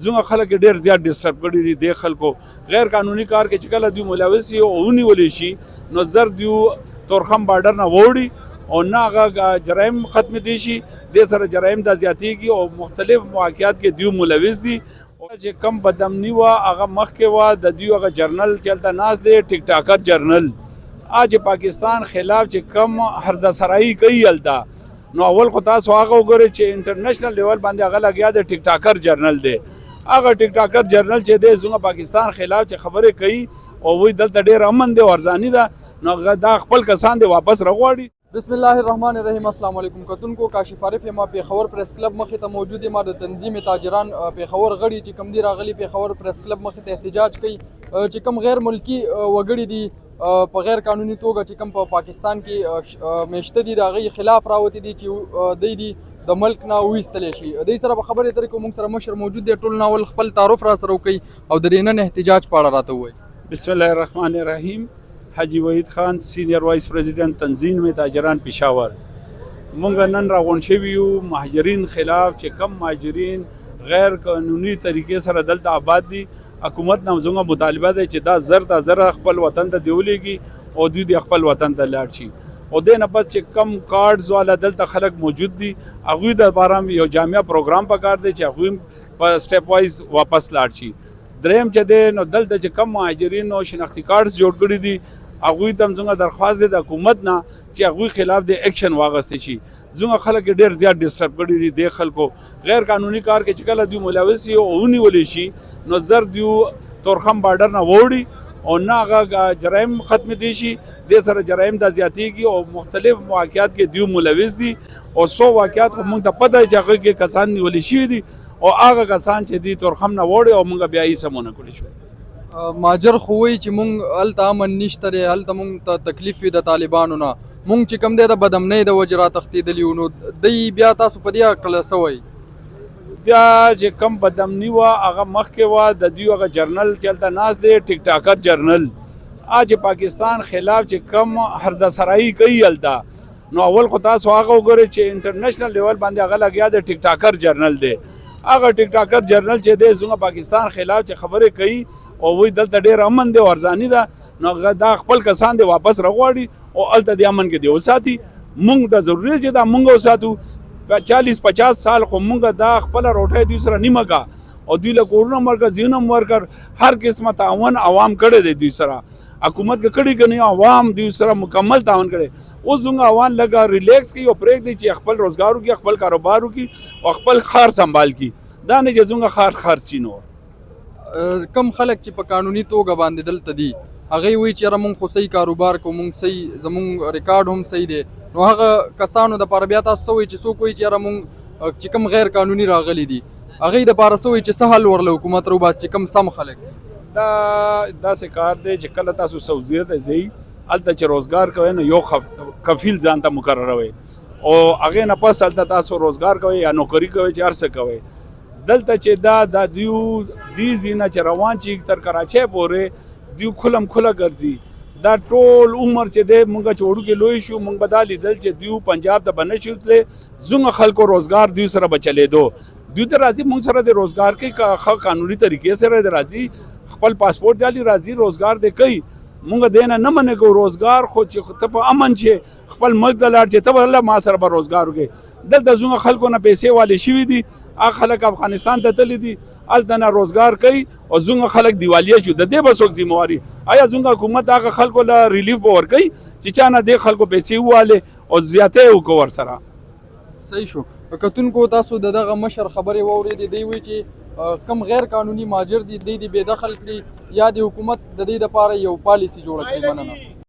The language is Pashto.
زموږ خلک ډېر زیات ډسټرب کړي دي د خلکو غیر قانوني کار کې چې کله دوی ملوث وي او ونیولی شي نو زر دوی تورخم بارډر نه ووړي او نه هغه جرایم ختمېدی شي دې سره جرایم دا زیاتېږي او مختلف مواقعات کې دوی ملوث دي چې کم بدامني وه هغه مخکې وه د دوی هغه جرنل چې هلته ناست دی ټیک ټاکر جرنل چې پاکستان خلاف چې کم هرزه سرایي کوي هلته نو اول خو تاسو هغه وګورئ چې انټرنیشنل لیول باندې هغه لګیا دی ټیک ټاکر جرنل دی هغه ټیک ټاکر جرنل چې دی زموږ پاکستان خلاف چې خبرې کوي او وایي دلته ډېر امن دی او ارزاني ده نو دا خپل کسان دی واپس راغواړي. بسم الله الرحمن الرحیم. السلام علیکم کتونکو. کاشف عارف یم پیښور پریس کلب مخې ته موجود یم د تنظیم تاجران پیښور غړي چې کم دي راغلي پیښور پریس کلب مخې ته احتجاج کوي چې کم غیر ملکی وګړي دي په غیر قانوني توګه چې کم په پاکستان کې میشته دي د هغې خلاف راوتي دي چې دوی دي د ملک نه وایستلی شي. دوی سره به خبرې اترې کوو. موږ سره مشر موجود دی. ټول ناول خپل تعارف را سره وکوي او د دې نن احتجاج په اړه راته ووایي. بسم الله الرحمن الرحیم. حاجی وحید خان سینئر وایس پریزیډنټ تنظیم تاجران پېښور. مونږ نن راغونډ شوي یو مهاجرین خلاف چې کم مهاجرین غیر قانوني طریقې سره دلته آباد دي. حکومت نه زموږ مطالبه ده چې دا زر تا زر خپل وطن ته دی ولېږي او دوی د خپل وطن ته لاړ شي او دې نه پس چې کم کارډز والا دلته خلک موجود دي هغوی دپاره یو جامع پروګرام پکار دی چې هغوی په سټیپ وایز واپس لاړ شي. دریم چې دی نو دلته چې کم مهاجرین او شناختي کارډز جوړ کړي دي هغوی ته هم زموږ درخواست دی د حکومت نه چې هغوی خلاف د ایکشن واخیستی شي. زموږ خلک ډېر زیات ډسټرب کړي دي د خلکو غیر قانوني کار کې چې کله دوی ملوث وي او ونیولی شي نو زر دوی تورخم بارډر نه ووړي او نه هغه جرایم ختمېدی شي دې سره جرایم دا زیاتېږي او مختلف مواقعات کې دوی ملوث دي او څو واقعات خو موږ ته پته دی چې هغه کې کسان نیولي شوي دي او هغه کسان چې دي تورخم نه ووړي او موږ بیا هېڅ هم ونه کړی شو. ماجر خو وایي چې مونږ هلته امن نشته دی هلته مونږ ته تکلیف وي د طالبانو نه مونږ چې کوم دی د بدامنۍ د وجې راتښتېدلي وو نو دوی بیا تاسو په دې هکله څه وایي؟ دا چې کم بدامني وه هغه مخکې وه د دوی هغه جرنل چې هلته ناست دی ټیک ټاکر جرنل چې پاکستان خلاف چې کم هرزه سرایي کوي هلته نو اول خو تاسو هغه وګورئ چې انټرنیشنل لیول باندې هغه لګیا دی ټیک ټاکر جرنل دی هغه ټیک ټاکر جرنل چې دی زموږ پاکستان خلاف چې خبرې کوي او وایي دلته ډېر امن دی او ارزاني ده نو دا خپل کسان دی واپس راغواړي او هلته د امن کې دی وساتي. مونږ ته ضروري چې دا مونږ وساتو 40-50 سال خو مونږ دا خپله روټۍ دوی سره نیمه کا او دوی له کورونه هم ورکړه زیونه هم ورکړ هر قسمه تعاون عوام کړی دی دوی سره حکومت که کړي که نه عوام دوی سره مکمل تعاون کړی. اوس زموږ عوام لږه ریلیکس کوي او پرېږدي چې خپل روزګار وکړي خپل کاروبار وکړي او خپل ښار سنبال کړي دا نه چې زموږ ښار خرڅ شي. نور کم خلک چې په قانوني توګه باندې دلته دي هغوی وایي چې یاره مونږ خو صحیح کاروبار کوو مونږ صحیح زمونږ ریکارډ هم صحیح دی نو هغه کسانو دپاره بیا تاسو څه وایي چې څوک وایي چې یاره مونږ چې کوم غیر قانوني راغلي دي هغوی دپاره څه وایي چې څه حل ورله حکومت راوباسي چې کوم سم خلک دا داسې کار دی چې کله تاسو سعودیه ته ځئ هلته چې روزګار کوئ نو یو کفیل ځان ته مقرروئ او هغې نه پس هلته تاسو روزګار کوئ یا نوکري کوئ چې هر څه کوئ. دلته چې دا دیو دې ځای نه چې روان چې تر کراچۍ پورې دیو کھلم کھله ګرځي دا ټول عمر چې دی مونږ چې وړوکې لوی شو مونږ به دا لیدل چې دیو پنجاب ته به نه شي تللی زموږ خلکو روزګار دوی سره به چلېدو دوی ته راځي مونږ سره د روزګار کوي ښه قانوني طریقې سره د راځي خپل پاسپورټ ډالي راځي روزګار دی کوي مونږ دې نه منې کوو روزګار خو چې ته په امن چې خپل ملک ته لاړ چې ته به الله ما سره به روزګار وکړې. دلته زموږ خلکو نه پیسې والې شوي دي هغه خلک افغانستان ته تللي دي هلته نه روزګار کوي او زموږ خلک دیوالیه شو د دې به څوک ذمواري آیا زموږ حکومت هغه خلکو له ریلیف به ورکوي چې چا نه دې خلکو پیسې ووالې او زیاتی یې وکړو ورسره. صحیح شو. کتونکو تاسو د دغه مشر خبرې واورېدې دی وایي چې کم غیر قانوني مهاجر دي دی بې دخل کړي یا د حکومت د دې دپاره یو پالیسي جوړه کړي. مننه.